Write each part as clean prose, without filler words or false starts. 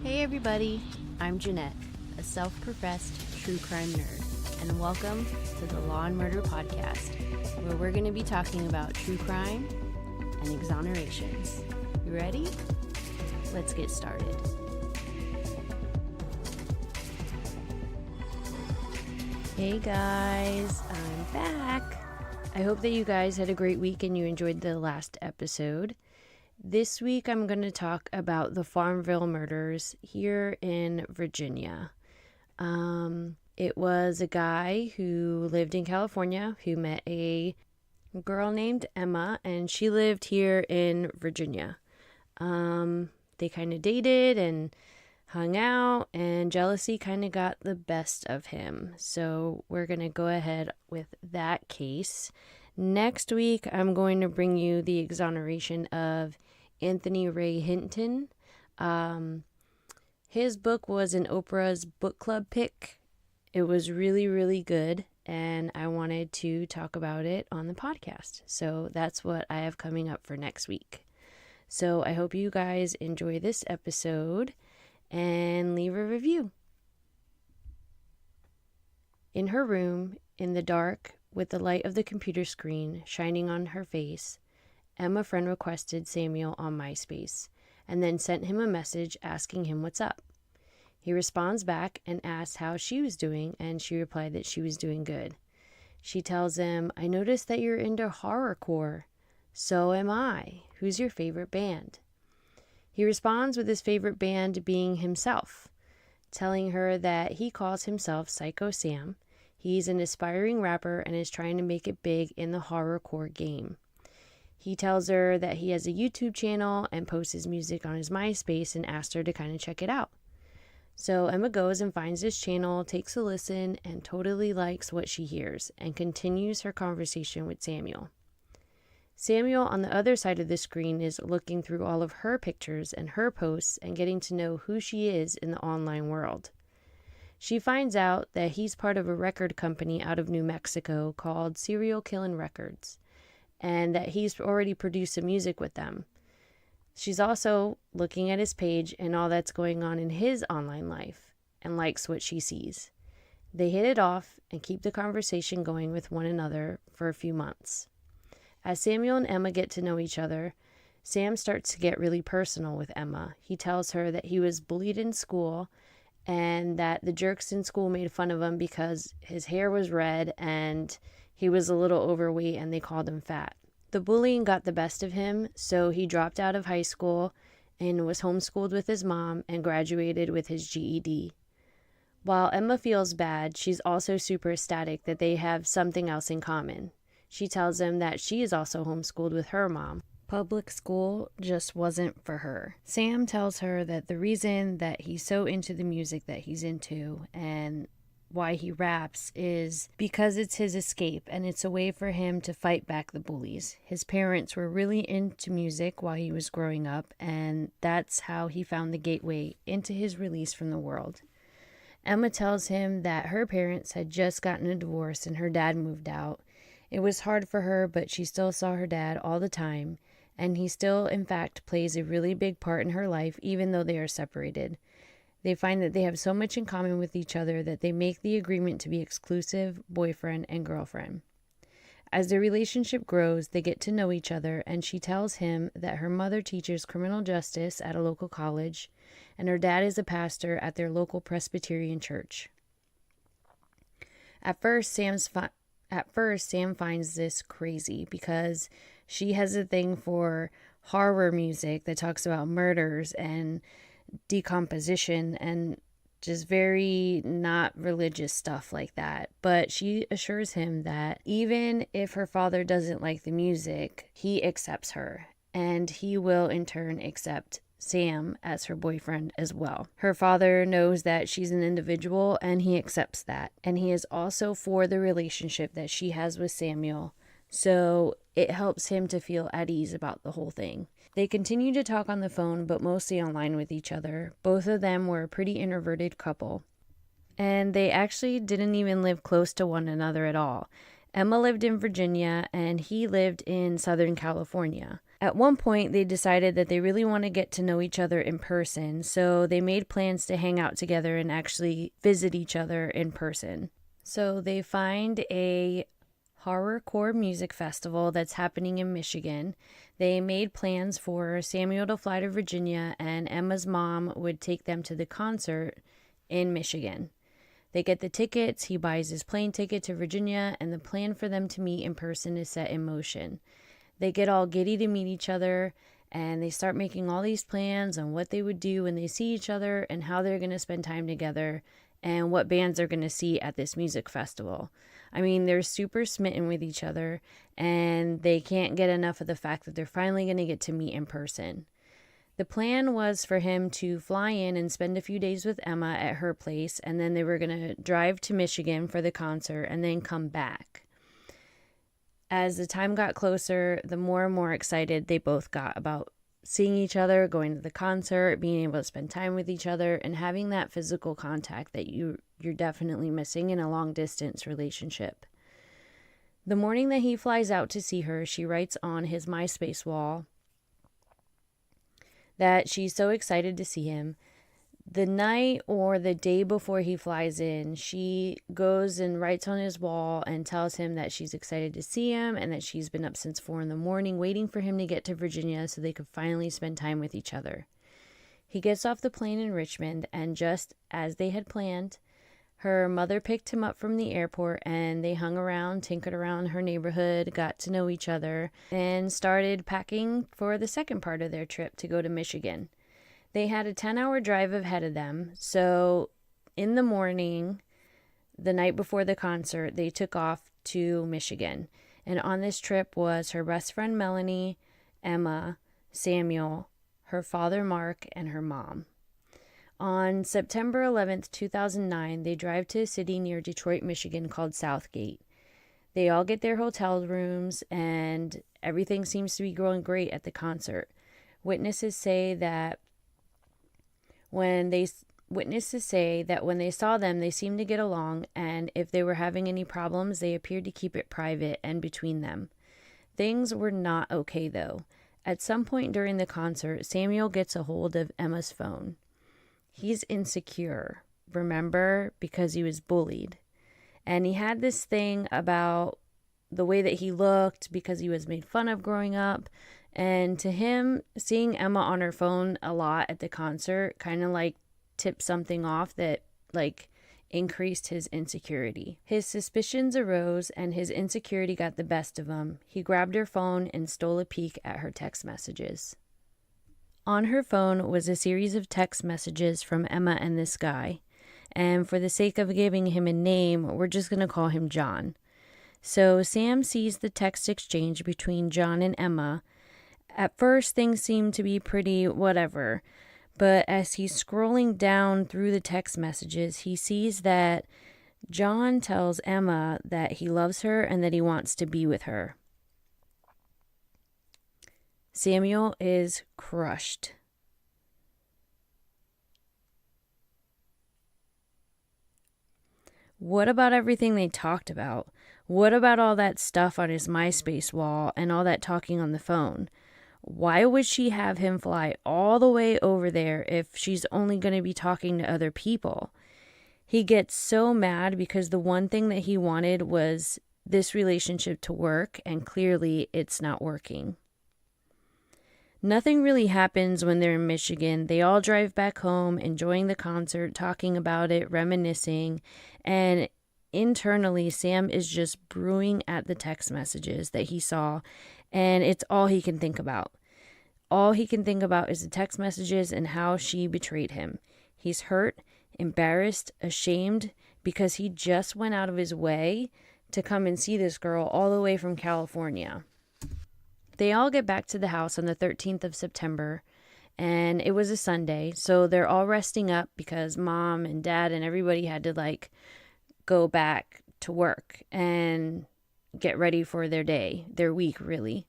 Hey everybody, I'm Jeanette, a self-professed true crime nerd, and welcome to the Law and Murder Podcast, where we're going to be talking about true crime and exonerations. You ready? Let's get started. Hey guys, I'm back. I hope that you guys had a great week and you enjoyed the last episode. This week, I'm going to talk about the Farmville Murders here in Virginia. It was a guy who lived in California who met a girl named Emma, and she lived here in Virginia. They kind of dated and hung out, and jealousy kind of got the best of him. So we're going to go ahead with that case. Next week, I'm going to bring you the exoneration of Anthony Ray Hinton. His book was in Oprah's book club pick. It was really, really good, and I wanted to talk about it on the podcast. So that's what I have coming up for next week. So I hope you guys enjoy this episode and leave a review. In her room, in the dark, with the light of the computer screen shining on her face, Emma friend requested Samuel on MySpace and then sent him a message asking him what's up. He responds back and asks how she was doing, and she replied that she was doing good. She tells him, "I noticed that you're into horrorcore. So am I. Who's your favorite band?" He responds with his favorite band being himself, telling her that he calls himself Psycho Sam. He's an aspiring rapper and is trying to make it big in the horrorcore game. He tells her that he has a YouTube channel and posts his music on his MySpace and asks her to kind of check it out. So Emma goes and finds his channel, takes a listen, and totally likes what she hears and continues her conversation with Samuel. Samuel on the other side of the screen is looking through all of her pictures and her posts and getting to know who she is in the online world. She finds out that he's part of a record company out of New Mexico called Serial Killin' Records, and that he's already produced some music with them. She's also looking at his page and all that's going on in his online life and likes what she sees. They hit it off and keep the conversation going with one another for a few months. As Samuel and Emma get to know each other, Sam starts to get really personal with Emma. He tells her that he was bullied in school and that the jerks in school made fun of him because his hair was red and he was a little overweight and they called him fat. The bullying got the best of him, so he dropped out of high school and was homeschooled with his mom and graduated with his GED. While Emma feels bad, she's also super ecstatic that they have something else in common. She tells him that she is also homeschooled with her mom. Public school just wasn't for her. Sam tells her that the reason that he's so into the music that he's into and why he raps is because it's his escape and it's a way for him to fight back the bullies. His parents were really into music while he was growing up, and that's how he found the gateway into his release from the world. Emma tells him that her parents had just gotten a divorce and her dad moved out. It was hard for her, but she still saw her dad all the time, and he still, in fact, plays a really big part in her life even though they are separated. They find that they have so much in common with each other that they make the agreement to be exclusive boyfriend and girlfriend. As their relationship grows, they get to know each other, and she tells him that her mother teaches criminal justice at a local college, and her dad is a pastor at their local Presbyterian church. At first, Sam finds this crazy because she has a thing for horror music that talks about murders and decomposition and just very not religious stuff like that. But she assures him that even if her father doesn't like the music, he accepts her, and he will in turn accept Sam as her boyfriend as well. Her father knows that she's an individual and he accepts that, and he is also for the relationship that she has with Samuel, so it helps him to feel at ease about the whole thing. They continue to talk on the phone, but mostly online with each other. Both of them were a pretty introverted couple, and they actually didn't even live close to one another at all. Emma lived in Virginia, and he lived in Southern California. At one point, they decided that they really want to get to know each other in person, so they made plans to hang out together and actually visit each other in person. So they find a horrorcore music festival that's happening in Michigan. They made plans for Samuel to fly to Virginia, and Emma's mom would take them to the concert in Michigan. They get the tickets, he buys his plane ticket to Virginia, and the plan for them to meet in person is set in motion. They get all giddy to meet each other, and they start making all these plans on what they would do when they see each other and how they're going to spend time together and what bands they're going to see at this music festival. I mean, they're super smitten with each other, and they can't get enough of the fact that they're finally going to get to meet in person. The plan was for him to fly in and spend a few days with Emma at her place, and then they were going to drive to Michigan for the concert and then come back. As the time got closer, the more and more excited they both got about seeing each other, going to the concert, being able to spend time with each other, and having that physical contact that you're definitely missing in a long-distance relationship. The morning that he flies out to see her, she writes on his MySpace wall that she's so excited to see him. The night or the day before he flies in, she goes and writes on his wall and tells him that she's excited to see him and that she's been up since 4 a.m. waiting for him to get to Virginia so they could finally spend time with each other. He gets off the plane in Richmond, and just as they had planned, her mother picked him up from the airport, and they hung around, tinkered around her neighborhood, got to know each other, and started packing for the second part of their trip to go to Michigan. They had a 10-hour drive ahead of them, so in the morning, the night before the concert, they took off to Michigan. And on this trip was her best friend Melanie, Emma, Samuel, her father Mark, and her mom. On September 11th, 2009, they drive to a city near Detroit, Michigan called Southgate. They all get their hotel rooms, and everything seems to be going great at the concert. Witnesses say that when they saw them, they seemed to get along, and if they were having any problems, they appeared to keep it private and between them. Things were not okay, though. At some point during the concert, Samuel gets a hold of Emma's phone. He's insecure, remember, because he was bullied. And he had this thing about the way that he looked because he was made fun of growing up. And to him, seeing Emma on her phone a lot at the concert kind of like tipped something off that like increased his insecurity. His suspicions arose and his insecurity got the best of him. He grabbed her phone and stole a peek at her text messages. On her phone was a series of text messages from Emma and this guy. And for the sake of giving him a name, we're just going to call him John. So Sam sees the text exchange between John and Emma. At first, things seem to be pretty whatever, but as he's scrolling down through the text messages, he sees that John tells Emma that he loves her and that he wants to be with her. Samuel is crushed. What about everything they talked about? What about all that stuff on his MySpace wall and all that talking on the phone? Why would she have him fly all the way over there if she's only going to be talking to other people? He gets so mad because the one thing that he wanted was this relationship to work, and clearly it's not working. Nothing really happens when they're in Michigan. They all drive back home, enjoying the concert, talking about it, reminiscing, and internally, Sam is just brewing at the text messages that he saw, and it's all he can think about. All he can think about is the text messages and how she betrayed him. He's hurt, embarrassed, ashamed, because he just went out of his way to come and see this girl all the way from California. They all get back to the house on the 13th of September, and it was a Sunday, so they're all resting up because mom and dad and everybody had to go back to work and get ready for their day, their week, really.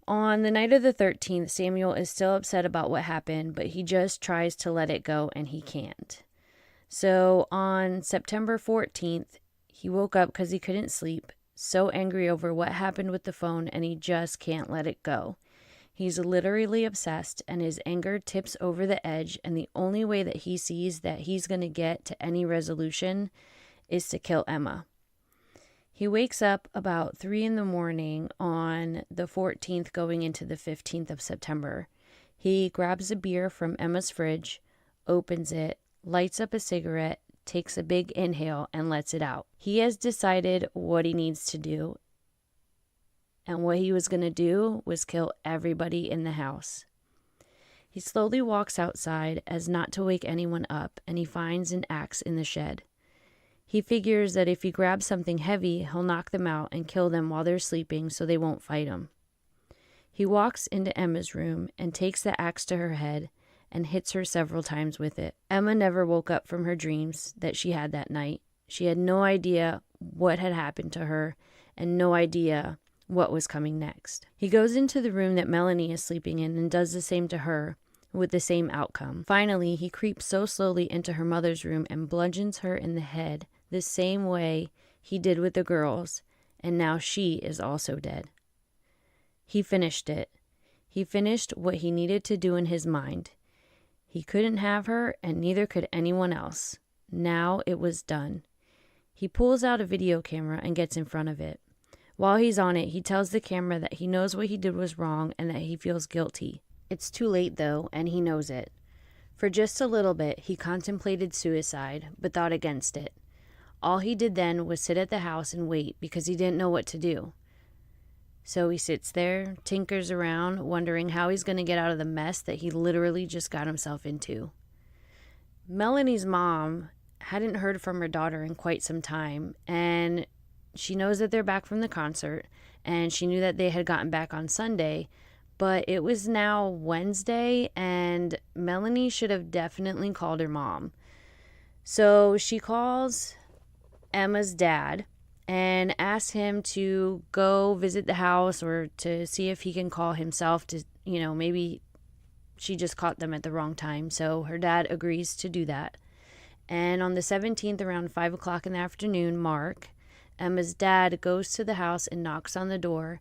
On the night of the 13th, Samuel is still upset about what happened, but he just tries to let it go, and he can't. So on September 14th, he woke up because he couldn't sleep, so angry over what happened with the phone, and he just can't let it go. He's literally obsessed, and his anger tips over the edge, and the only way that he sees that he's going to get to any resolution is to kill Emma. He wakes up about 3 a.m. on the 14th going into the 15th of September. He grabs a beer from Emma's fridge, opens it, lights up a cigarette, takes a big inhale, and lets it out. He has decided what he needs to do, and what he was going to do was kill everybody in the house. He slowly walks outside as not to wake anyone up, and he finds an axe in the shed. He figures that if he grabs something heavy, he'll knock them out and kill them while they're sleeping so they won't fight him. He walks into Emma's room and takes the axe to her head and hits her several times with it. Emma never woke up from her dreams that she had that night. She had no idea what had happened to her and no idea what was coming next. He goes into the room that Melanie is sleeping in and does the same to her, with the same outcome. Finally, he creeps so slowly into her mother's room and bludgeons her in the head the same way he did with the girls, and now she is also dead. He finished it. He finished what he needed to do in his mind. He couldn't have her, and neither could anyone else. Now it was done. He pulls out a video camera and gets in front of it. While he's on it, he tells the camera that he knows what he did was wrong and that he feels guilty. It's too late, though, and he knows it. For just a little bit, he contemplated suicide, but thought against it. All he did then was sit at the house and wait because he didn't know what to do. So he sits there, tinkers around, wondering how he's going to get out of the mess that he literally just got himself into. Melanie's mom hadn't heard from her daughter in quite some time, and she knows that they're back from the concert, and she knew that they had gotten back on Sunday, but it was now Wednesday, and Melanie should have definitely called her mom. So she calls Emma's dad and asks him to go visit the house or to see if he can call himself to, maybe she just caught them at the wrong time. So her dad agrees to do that. And on the 17th, around 5 o'clock in the afternoon, Mark, Emma's dad, goes to the house and knocks on the door,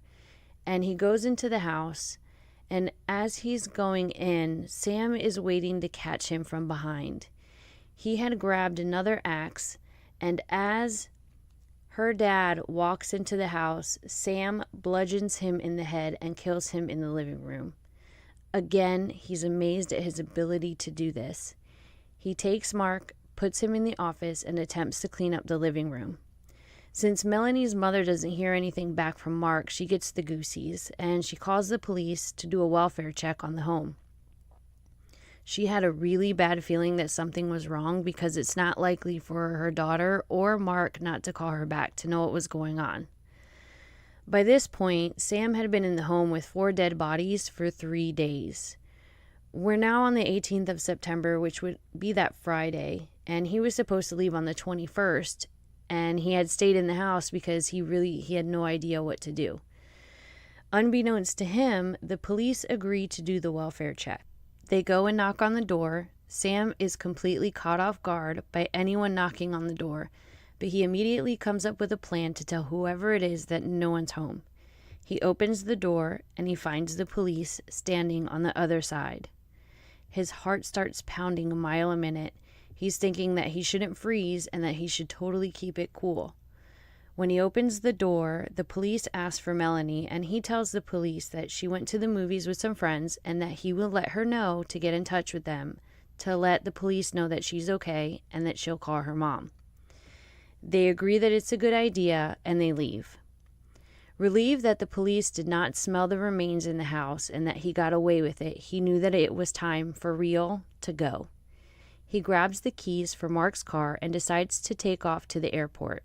and he goes into the house, and as he's going in, Sam is waiting to catch him from behind. He had grabbed another axe, and as her dad walks into the house, Sam bludgeons him in the head and kills him in the living room. Again, he's amazed at his ability to do this. He takes Mark, puts him in the office, and attempts to clean up the living room. Since Melanie's mother doesn't hear anything back from Mark, she gets the goosies, and she calls the police to do a welfare check on the home. She had a really bad feeling that something was wrong because it's not likely for her daughter or Mark not to call her back to know what was going on. By this point, Sam had been in the home with 4 dead bodies for 3 days. We're now on the 18th of September, which would be that Friday, and he was supposed to leave on the 21st, and he had stayed in the house because he had no idea what to do. Unbeknownst to him, the police agree to do the welfare check. They go and knock on the door. Sam is completely caught off guard by anyone knocking on the door, but he immediately comes up with a plan to tell whoever it is that no one's home. He opens the door and he finds the police standing on the other side. His heart starts pounding a mile a minute. He's thinking that he shouldn't freeze and that he should totally keep it cool. When he opens the door, the police ask for Melanie, and he tells the police that she went to the movies with some friends and that he will let her know to get in touch with them, to let the police know that she's okay and that she'll call her mom. They agree that it's a good idea, and they leave. Relieved that the police did not smell the remains in the house and that he got away with it, he knew that it was time for real to go. He grabs the keys for Mark's car and decides to take off to the airport.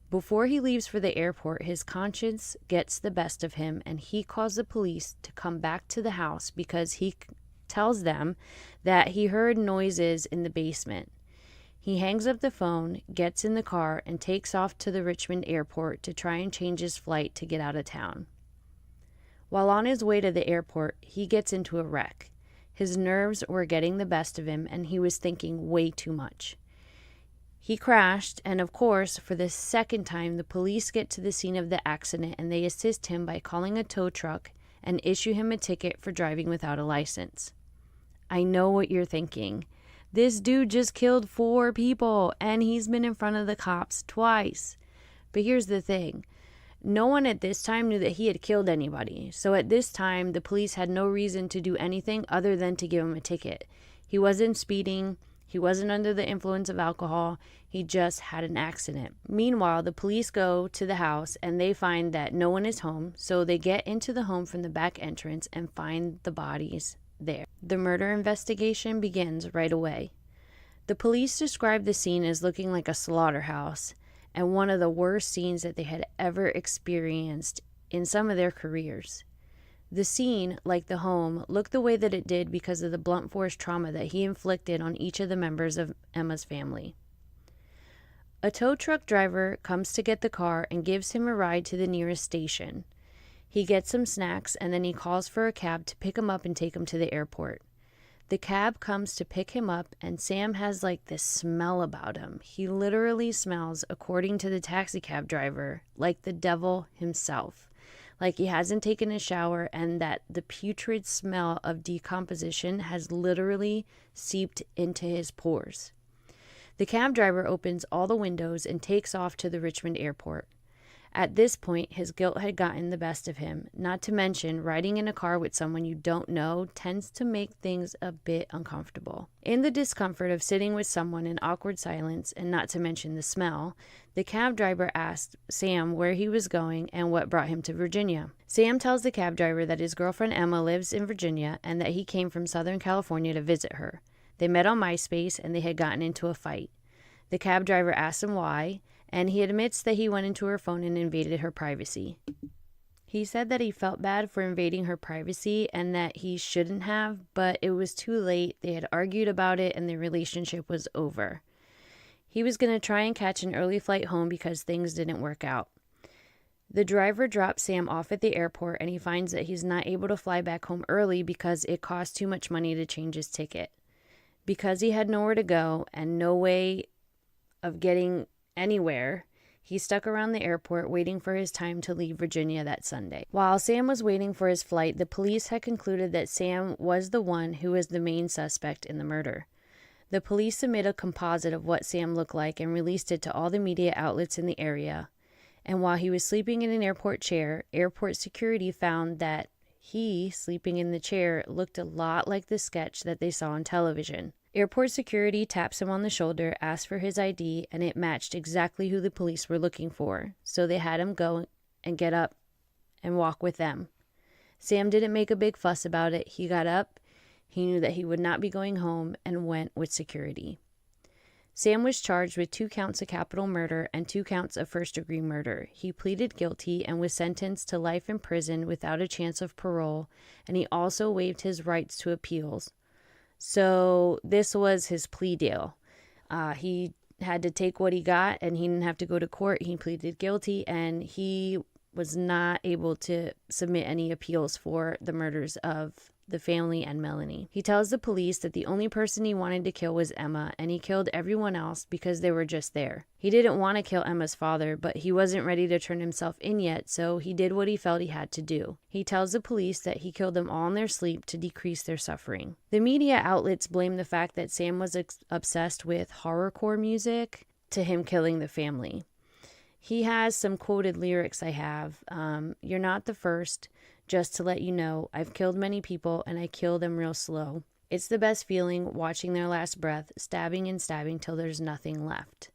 Before he leaves for the airport, his conscience gets the best of him, and he calls the police to come back to the house because he tells them that he heard noises in the basement. He hangs up the phone, gets in the car, and takes off to the Richmond airport to try and change his flight to get out of town. While on his way to the airport, he gets into a wreck. His nerves were getting the best of him, and he was thinking way too much. He crashed, and of course, for the second time, the police get to the scene of the accident, and they assist him by calling a tow truck and issue him a ticket for driving without a license. I know what you're thinking. This dude just killed 4 people and he's been in front of the cops twice. But here's the thing. No one at this time knew that he had killed anybody. So at this time, the police had no reason to do anything other than to give him a ticket. He wasn't speeding. He wasn't under the influence of alcohol. He just had an accident. Meanwhile, the police go to the house and they find that no one is home. So they get into the home from the back entrance and find the bodies there. The murder investigation begins right away. The police described the scene as looking like a slaughterhouse and one of the worst scenes that they had ever experienced in some of their careers. The scene, like the home, looked the way that it did because of the blunt force trauma that he inflicted on each of the members of Emma's family. A tow truck driver comes to get the car and gives him a ride to the nearest station. He gets some snacks and then he calls for a cab to pick him up and take him to the airport. The cab comes to pick him up and Sam has like this smell about him. He literally smells, according to the taxi cab driver, like the devil himself. Like he hasn't taken a shower and that the putrid smell of decomposition has literally seeped into his pores. The cab driver opens all the windows and takes off to the Richmond airport. At this point, his guilt had gotten the best of him. Not to mention, riding in a car with someone you don't know tends to make things a bit uncomfortable. In the discomfort of sitting with someone in awkward silence, and not to mention the smell, the cab driver asked Sam where he was going and what brought him to Virginia. Sam tells the cab driver that his girlfriend Emma lives in Virginia and that he came from Southern California to visit her. They met on MySpace and they had gotten into a fight. The cab driver asks him why, and he admits that he went into her phone and invaded her privacy. He said that he felt bad for invading her privacy and that he shouldn't have, but it was too late. They had argued about it and their relationship was over. He was going to try and catch an early flight home because things didn't work out. The driver drops Sam off at the airport and he finds that he's not able to fly back home early because it cost too much money to change his ticket. Because he had nowhere to go and no way of getting anywhere, he stuck around the airport waiting for his time to leave Virginia that Sunday. While Sam was waiting for his flight, the police had concluded that Sam was the one who was the main suspect in the murder. The police submitted a composite of what Sam looked like and released it to all the media outlets in the area. And while he was sleeping in an airport chair, airport security found that he, sleeping in the chair, looked a lot like the sketch that they saw on television. Airport security taps him on the shoulder, asks for his ID, and it matched exactly who the police were looking for. So they had him go and get up and walk with them. Sam didn't make a big fuss about it. He got up, he knew that he would not be going home, and went with security. Sam was charged with 2 counts of capital murder and 2 counts of first-degree murder. He pleaded guilty and was sentenced to life in prison without a chance of parole, and he also waived his rights to appeals. So this was his plea deal. He had to take what he got and he didn't have to go to court. He pleaded guilty and he was not able to submit any appeals for the murders of the family and Melanie. He tells the police that the only person he wanted to kill was Emma and he killed everyone else because they were just there. He didn't want to kill Emma's father, but he wasn't ready to turn himself in yet, so he did what he felt he had to do. He tells the police that he killed them all in their sleep to decrease their suffering. The media outlets blame the fact that Sam was obsessed with horrorcore music to him killing the family. He has some quoted lyrics I have. You're not the first. Just to let you know, I've killed many people and I kill them real slow. It's the best feeling watching their last breath, stabbing and stabbing till there's nothing left.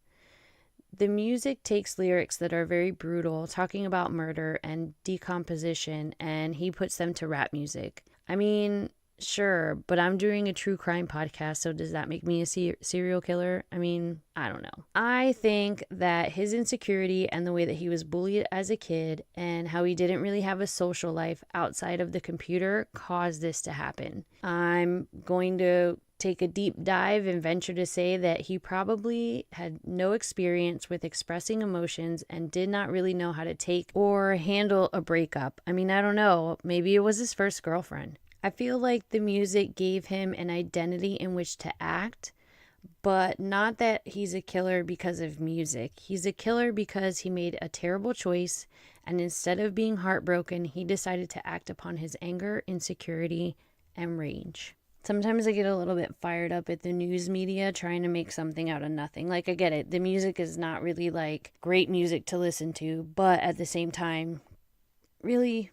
The music takes lyrics that are very brutal, talking about murder and decomposition, and he puts them to rap music. I mean, sure, but I'm doing a true crime podcast, so does that make me a serial killer? I mean, I don't know. I think that his insecurity and the way that he was bullied as a kid and how he didn't really have a social life outside of the computer caused this to happen. I'm going to take a deep dive and venture to say that he probably had no experience with expressing emotions and did not really know how to take or handle a breakup. I mean, I don't know. Maybe it was his first girlfriend. I feel like the music gave him an identity in which to act, but not that he's a killer because of music. He's a killer because he made a terrible choice and instead of being heartbroken, he decided to act upon his anger, insecurity, and rage. Sometimes I get a little bit fired up at the news media trying to make something out of nothing. Like, I get it. The music is not really like great music to listen to, but at the same time, really,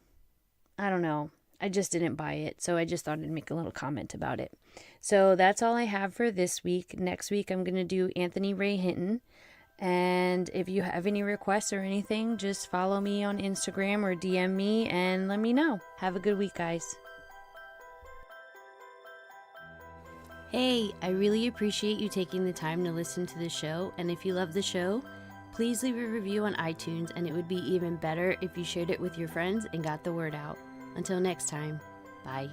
I don't know. I just didn't buy it, so I just thought I'd make a little comment about it. So that's all I have for this week. Next week, I'm going to do Anthony Ray Hinton. And if you have any requests or anything, just follow me on Instagram or DM me and let me know. Have a good week, guys. Hey, I really appreciate you taking the time to listen to the show, and if you love the show, please leave a review on iTunes, and it would be even better if you shared it with your friends and got the word out. Until next time, bye.